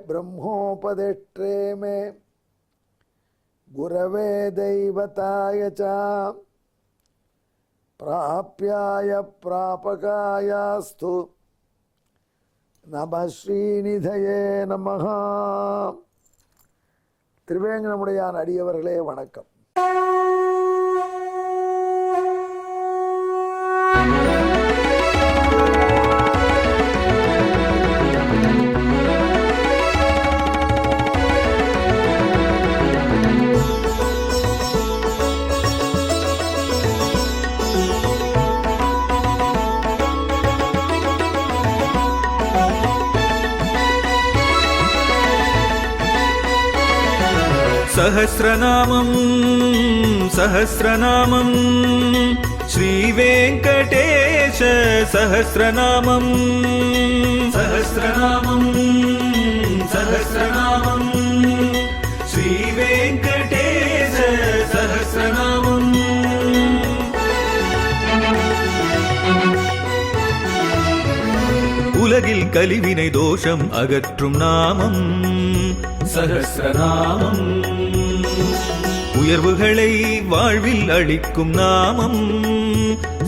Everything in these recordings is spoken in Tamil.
ब्रह्मोपदेष्ट्रे मे गुरवे दैवताय च प्राप्याय प्रापकायास्तु नमः श्रीनिधये नमः. திருவேங்கடமுடையான் அடியவர்களே வணக்கம். सहस्रनामं सहस्रनामं श्रीवेङ्कटेश सहस्रनामं सहस्रनामं सहस्रनामं श्रीवेङ्कटेश सहस्रनामं. உலகில் கலிவினை தோஷம் அகற்றும் நாமம் சஹஸ்ரநாமம். உயர்வுகளை வாழ்வில் அளிக்கும் நாமம்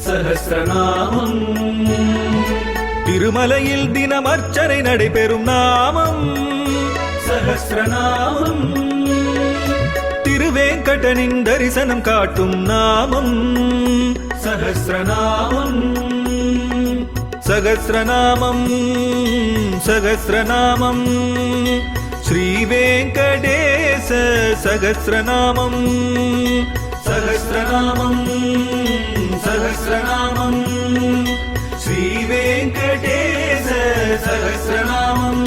சஹஸ்ரநாமம். திருமலையில் தினம் அர்ச்சனை நடைபெறும் நாமம் சஹஸ்ரநாமம். திருவேங்கடனின் தரிசனம் காட்டும் நாமம் சஹஸ்ரநாமம். சகஸ்ரநாமம் சகஸ்ரநாமம் श्रीवेङ्कटेश सहस्रनामं सहस्रनामं सहस्रनामं श्रीवेङ्कटेश सहस्रनामं.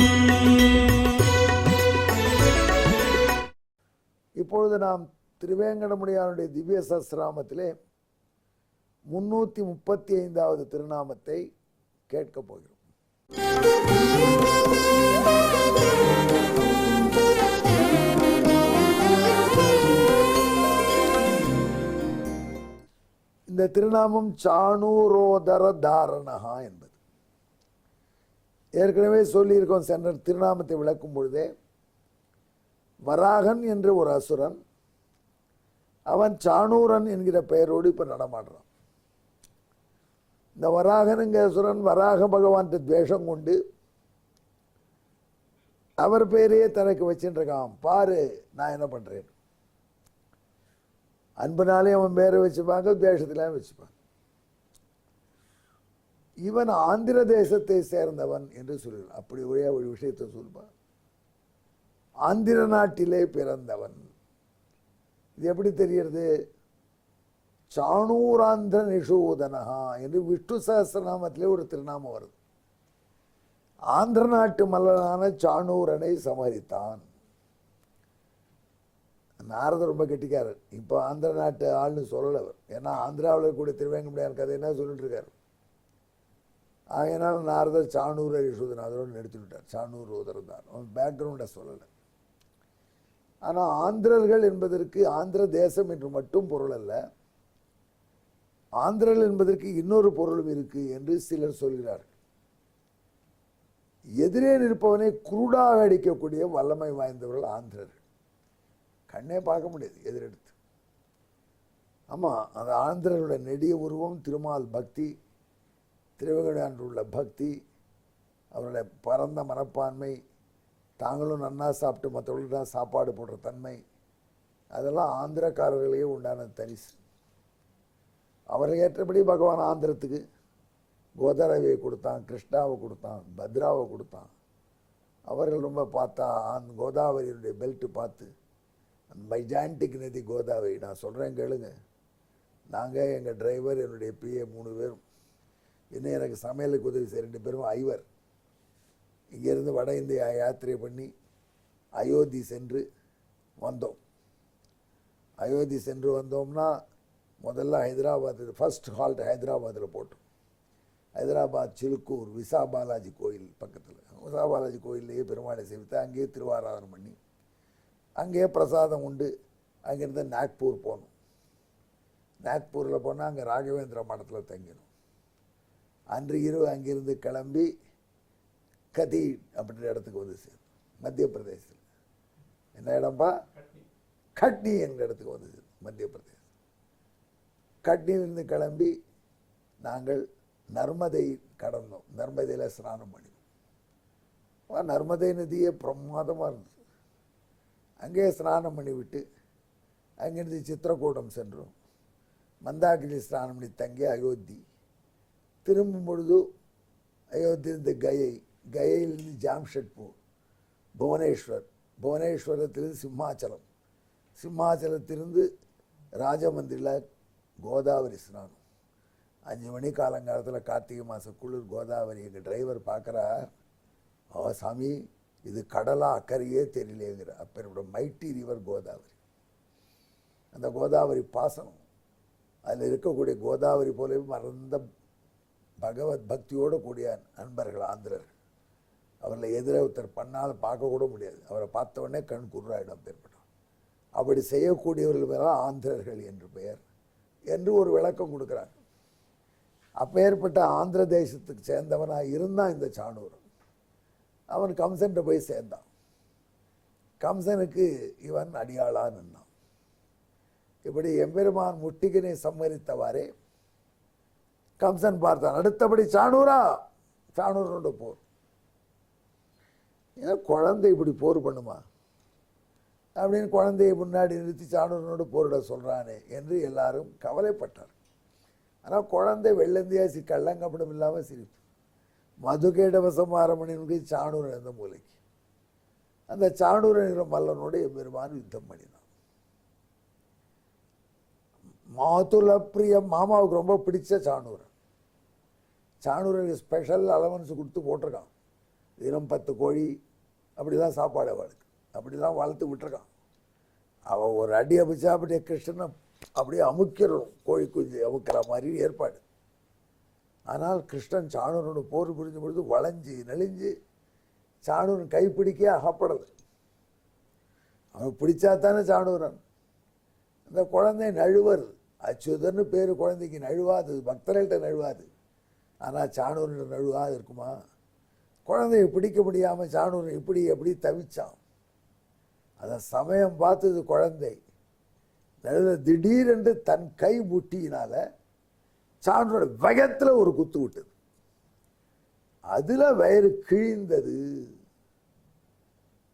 இப்பொழுது நாம் திருவேங்கடமுடையானுடைய திவ்ய சஹஸ்ரநாமத்திலே 335வது திருநாமத்தை கேட்கப் போகிறோம். இந்த திருநாமம் சாணூரோதர தாரணகா என்பது. ஏற்கனவே சொல்லியிருக்கோம் சென்ற திருநாமத்தை விளக்கும் பொழுதே, வராகன் என்ற ஒரு அசுரன், அவன் சாணூரன் என்கிற பெயரோடு இப்ப நடமாடுறான். இந்த வராகனுங்கிற அசுரன் வராக பகவான் துவேஷம் கொண்டு அவர் பெயரையே தனக்கு வச்சுட்டு இருக்கான். பாரு நான் என்ன பண்றேன். அன்புனாலே அவன் பேரை வச்சுப்பாங்க, துவேஷத்திலே வச்சுப்பாங்க. இவன் ஆந்திர தேசத்தை சேர்ந்தவன் என்று சொல்கிறான். அப்படி ஒரே ஒரு விஷயத்தை சொல்வான், ஆந்திர நாட்டிலே பிறந்தவன். இது எப்படி தெரிகிறது? சாணூராந்திர நிஷூதனஹா என்று விஷ்ணு சஹஸ்ரநாமத்திலே ஒரு திருநாமம் வருது. ஆந்திர நாட்டு மல்லனான சாணூரனை சமரித்தான். நாரதர் ரொம்ப கெட்டிக்காரர். இப்போ ஆந்திர நாட்டு ஆள்னு சொல்லலை அவர். ஏன்னா ஆந்திராவில் கூட திருவேங்கடமுடையான் கதை என்ன சொல்லிட்டு இருக்காரு. ஆகையினால நாரதர் சாணூர ரிஷூதன் அதோடு நிறுத்திவிட்டார். சாணூர் உதர்ந்தார். அவன் பேக்ரவுண்டை சொல்லலை. ஆனால் ஆந்திரர்கள் என்பதற்கு ஆந்திர தேசம் என்று மட்டும் பொருள் அல்ல, ஆந்திரர்கள் என்பதற்கு இன்னொரு பொருளும் இருக்கு என்று சிலர் சொல்கிறார்கள். எதிரே நிற்பவனை குருடாக அடிக்கக்கூடிய வல்லமை வாய்ந்தவர்கள் ஆந்திரர்கள். கண்ணே பார்க்க முடியாது எதிரெடுத்து. ஆமாம், அந்த ஆந்திரர்களுடைய நெடிய உருவம், திருமால் பக்தி, திருவேங்கடமுடையான் உள்ள பக்தி, அவருடைய பரந்த மனப்பான்மை, தாங்களும் நன்னா சாப்பிட்டு மற்றவர்களுக்கு தான் சாப்பாடு போடுற தன்மை, அதெல்லாம் ஆந்திரக்காரர்களையே உண்டான தரிசு. அவர்கள் ஏற்றபடி பகவான் ஆந்திரத்துக்கு கோதாரவியை கொடுத்தான், கிருஷ்ணாவை கொடுத்தான், பத்ராவை கொடுத்தான். அவர்கள் ரொம்ப பார்த்தா கோதாவரியினுடைய பெல்ட்டு பார்த்து, அந்த மைஜாண்டிக் நதி கோதாவரி, நான் சொல்கிறேன் கேளுங்க. நாங்கள், எங்கள் டிரைவர், என்னுடைய பிஏ 3 பேரும், இன்னும் எனக்கு சமையலுக்கு உதவி செய்ய 2 பேரும் ஐவர், இங்கேருந்து வட இந்தியா யாத்திரை பண்ணி அயோத்தி சென்று வந்தோம். அயோத்தி சென்று வந்தோம்னா முதல்ல ஹைதராபாத், ஃபர்ஸ்ட் ஹால்ட் ஹைதராபாத்தில் போட்டோம். ஹைதராபாத் சிலுக்கூர் விசா பாலாஜி கோயில் பக்கத்தில், விசா பாலாஜி கோயிலேயே பெருமாளை சேவித்து அங்கேயே திருவாராதனம் பண்ணி அங்கேயே பிரசாதம் உண்டு. அங்கேருந்து நாக்பூர் போனோம். நாக்பூரில் போனால் அங்கே ராகவேந்திர மடத்தில் தங்கினோம். அன்று இரவு அங்கிருந்து கிளம்பி கதி அப்படின்ற இடத்துக்கு வந்து சேர்ந்தோம். மத்திய பிரதேசத்தில். என்ன இடம்பா? கட்னி என்ற இடத்துக்கு வந்தது மத்திய பிரதேசம். கட்னியிலிருந்து கிளம்பி நாங்கள் நர்மதை கடந்தோம். நர்மதையில் ஸ்நானம் பண்ணினோம். நர்மதை நதியே பிரமாதமாக இருந்தது. அங்கேயே ஸ்நானம் பண்ணிவிட்டு அங்கேருந்து சித்திரக்கூடம் சென்றோம். மந்தாகிரி ஸ்நானம் பண்ணி தங்கி அயோத்தி திரும்பும் பொழுது அயோத்தியிலிருந்து கயையிலிருந்து ஜாம்ஷெட்பூர், புவனேஸ்வரத்திலிருந்து சிம்மாச்சலத்திலிருந்து ராஜமந்திரியில் கோதாவரி ஸ்நானம். 5 மணி காலங்காலத்தில் கார்த்திகை மாதம் குளிர் கோதாவரி. எங்கள் டிரைவர் பார்க்குறார், சாமி இது கடலா அக்கறையே தெரியலேங்கிற. அப்போ மைட்டி ரிவர் கோதாவரி. அந்த கோதாவரி பாசனம், அதில் இருக்கக்கூடிய கோதாவரி போலவே மறந்த பகவத் பக்தியோடு கூடிய நண்பர்கள் ஆந்திரர்கள். அவரில் எதிர ஒருத்தர் பண்ணால் பார்க்கக்கூட முடியாது. அவரை பார்த்த உடனே கண் குர்ராயிடம் ஏற்பட்டோம். அப்படி செய்யக்கூடியவர்கள் மேலே ஆந்திரர்கள் என்று பெயர் என்று ஒரு விளக்கம் கொடுக்குறாங்க. அப்பேற்பட்ட ஆந்திர தேசத்துக்கு சேர்ந்தவனாக இருந்தான் இந்த சாணூரன். அவன் கம்சன்கிட்ட போய் சேர்ந்தான். கம்சனுக்கு இவன் அடியாளாக நின்னான். இப்படி எம்பெருமான் முட்டிகனை சம்மரித்தவாறே கம்சன் பார்த்தான். அடுத்தபடி சாணூரனோட போர். ஏன்னா குழந்தை இப்படி போர் பண்ணுமா அப்படின்னு குழந்தையை முன்னாடி நிறுத்தி சாணூரனோடு போரிட சொல்கிறானே என்று எல்லாரும் கவலைப்பட்டார். ஆனால் குழந்தை வெள்ளந்தியாசி கள்ளங்கப்படம் இல்லாமல் சிரிப்பு. மதுகேடவசம் ஆரம்பணிக்கு சாணூரன் இருந்த மூலைக்கு. அந்த சாணூரன் மல்லனோடு எம்பெருமான் யுத்தம் பண்ணினான். மாதுல பிரியம், மாமாவுக்கு ரொம்ப பிடிச்ச சாணூரன். சாணூரனுக்கு ஸ்பெஷல் அலவன்ஸ் கொடுத்து போட்டிருக்கான். தினம் 10 கோழி அப்படிலாம் சாப்பாடு அவளுக்கு, அப்படிலாம் வளர்த்து விட்டுருக்கான். அவள் ஒரு அடி அபிச்சா அப்படியே கிருஷ்ணனை அப்படியே அமுக்கிறோம், கோழி குஞ்சு அமுக்கிற மாதிரி ஏற்பாடு. ஆனால் கிருஷ்ணன் சாணூரனோட போர் புரிஞ்ச பொழுது வளைஞ்சு நெளிஞ்சு சாணூரன் கைப்பிடிக்க அகப்படலை. அவன் பிடிச்சா தானே சாணூரன். அந்த குழந்தை நழுவது, அச்சுதன்னு பேர் குழந்தைக்கு, நழுவாது, பக்தர்கள்ட்ட நழுவாது. ஆனால் சாணூரன் நழுவாது இருக்குமா? குழந்தையை பிடிக்க முடியாமல் சாணூரன் இப்படி எப்படி தவிச்சான். அதை சமயம் பார்த்தது குழந்தை. நடுவில் திடீரென்று தன் கை முட்டியினால சாணூரோட வயத்தில் ஒரு குத்து விட்டது. அதில் வயிறு கிழிந்தது.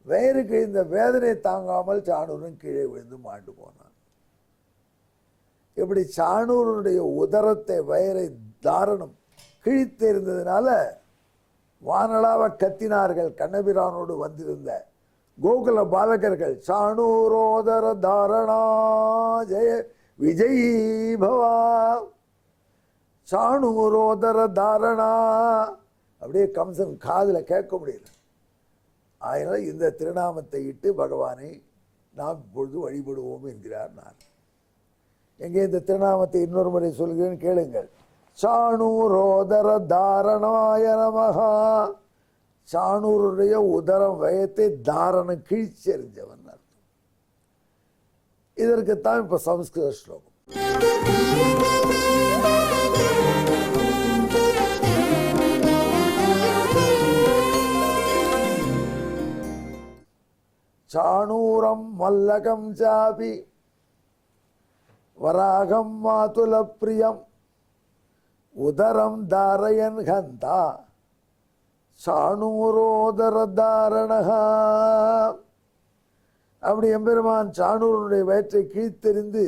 வயிறு கிழிந்த வேதனை தாங்காமல் சாணூரன் கீழே விழுந்து மாண்டு போனான். இப்படி சாணூரனுடைய உதரத்தை வயிறை தாரணம் கிழித்திருந்ததுனால வானளாவ கத்தினார்கள் கண்ணபிரானோடு வந்திருந்த கோகுல பாலகர்கள். சாணூரோதர தாரணா ஜெய விஜயீ பவா, சாணூரோதர தாரணா. அப்படியே கம்சன் காதில் கேட்க முடியல. அதனால் இந்த திருநாமத்தை இட்டு பகவானை நாம் இப்பொழுது வழிபடுவோம் என்கிறார். நான் எங்கே இந்த திருநாமத்தை இன்னொரு முறை சொல்கிறேன், கேளுங்கள். சாணூரோதர தாரணாய நமஹா. சாணூருடைய உதரம் வயத்தை தாரணம் கிழிச்செறிஞ்சவன் அர்த்தம். இதற்குத்தான் இப்ப சமஸ்கிருத ஸ்லோகம். சாணூரம் மல்லகம் சாபி வராகம் மாதுல பிரியம் உதரம் தாரயன் ஹந்தா சாணூரோதர தாரணஹா. அப்படி எம்பெருமான் சாணூரனுடைய வயிற்றை கீழ்த்தெறிந்து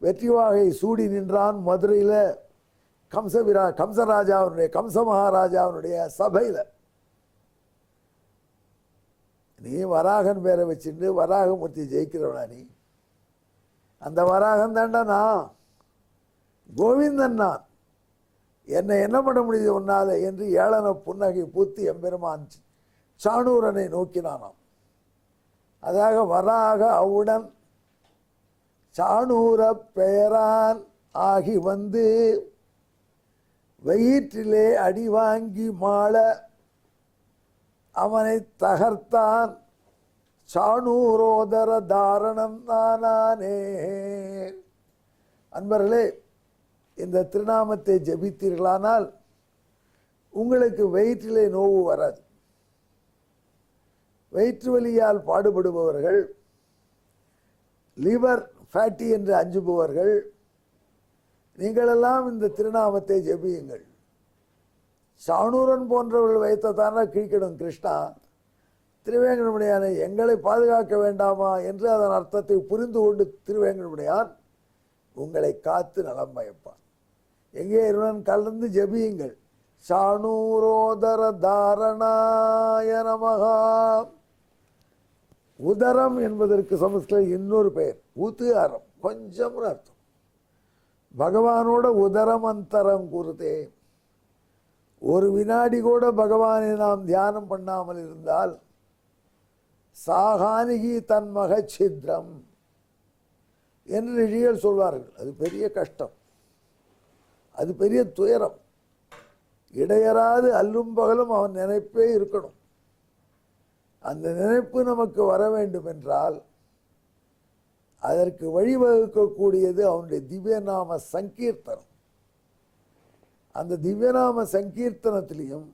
வெற்றிவாகை சூடி நின்றான் மதுரையில். கம்சராஜாவுடைய கம்ச மகாராஜாவுடைய சபையில். நீ வராகன் பேரை வச்சுட்டு வராகமூர்த்தி ஜெயிக்கிறவனா? நீ அந்த வராகன் தாண்டா நான், கோவிந்தன் நான், என்னை என்ன பண்ண முடியுது உன்னால என்று ஏளன புன்னகை பூத்து எம்பெருமான் சாணூரனை நோக்கினானாம். அதாக வராக அவுடன் சாணூர பெயரான் ஆகி வந்து வயிற்றிலே அடி வாங்கி மாள அவனை தகர்த்தான். சாணூரோதர தாரணம் நானே. அன்பர்களே, இந்த திருநாமத்தை ஜபித்தீர்களானால் உங்களுக்கு வயிற்றிலே நோவு வராது. வயிற்று வலியால் பாடுபடுபவர்கள், லிவர் ஃபேட்டி என்று அஞ்சுபவர்கள், நீங்களெல்லாம் இந்த திருநாமத்தை ஜெபியுங்கள். சாணூரன் போன்றவர்கள் வைத்ததான கீழ்க்கிடும் கிருஷ்ணா, திருவேங்கடமுடையானை எங்களை பாதுகாக்க வேண்டாமா என்று அதன் அர்த்தத்தை புரிந்து கொண்டு திருவேங்கடமுடையான் உங்களை காத்து நலம் பயப்பான். எங்கே இருவன் கலந்து ஜெபியுங்கள். சாணூரோதர தாரணாய நமகா. உதரம் என்பதற்கு சமஸ்கிருத இன்னொரு பெயர் ஊத்துகாரம், கொஞ்சம்னு அர்த்தம். பகவானோட உதரம் அந்தரம் கூறுதே. ஒரு வினாடி கூட பகவானை நாம் தியானம் பண்ணாமல் இருந்தால் சாகானிகி தன் மகச்சித்ரம் என்று ரிஷிகள் சொல்வார்கள். அது பெரிய கஷ்டம், அது பெரிய துயரம். இடையராது அல்லும் பகலும் அவன் நினைப்பே இருக்கணும். அந்த நினைப்பு நமக்கு வர வேண்டும் என்றால் அதற்கு வழிவகுக்கக்கூடியது அவனுடைய திவ்யநாம சங்கீர்த்தனம். அந்த திவ்யநாம சங்கீர்த்தனத்திலையும்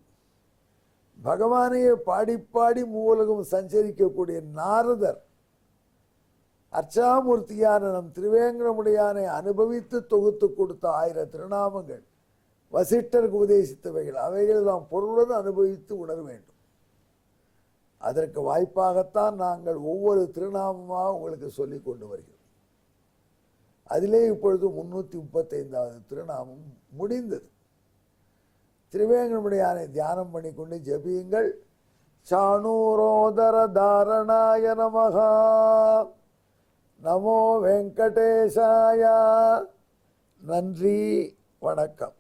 பகவானையே பாடி பாடி மூலகம் சஞ்சரிக்கக்கூடிய நாரதர் அர்ச்சாமூர்த்தியான நம் திருவேங்கடமுடையானை அனுபவித்து தொகுத்து கொடுத்த 1000 திருநாமங்கள் வசிஷ்டருக்கு உபதேசித்தவைகள். அவைகளை நாம் பொருளுடன் அனுபவித்து உணர வேண்டும். அதற்கு வாய்ப்பாகத்தான் நாங்கள் ஒவ்வொரு திருநாமமாக உங்களுக்கு சொல்லிக் கொண்டு வருகிறோம். அதிலே இப்பொழுது 335வது திருநாமம் முடிந்தது. திருவேங்கடமுடையானை தியானம் பண்ணிக்கொண்டு ஜெபியுங்கள். சாணூரோதர தாரணாய நமகா. நமோ வெங்கடேசாய. நன்றி, வணக்கம்.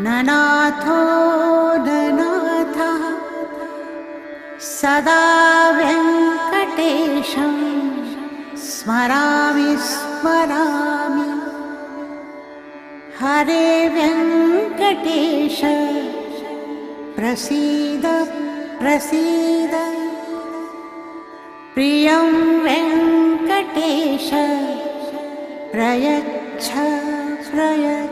ननाथो ननाथः सदा वेङ्कटेशं स्मरामि स्मरामि. हरे वेङ्कटेश प्रसीद प्रसीद. प्रियं वेङ्कटेश प्रयच्छ प्रयच्छ.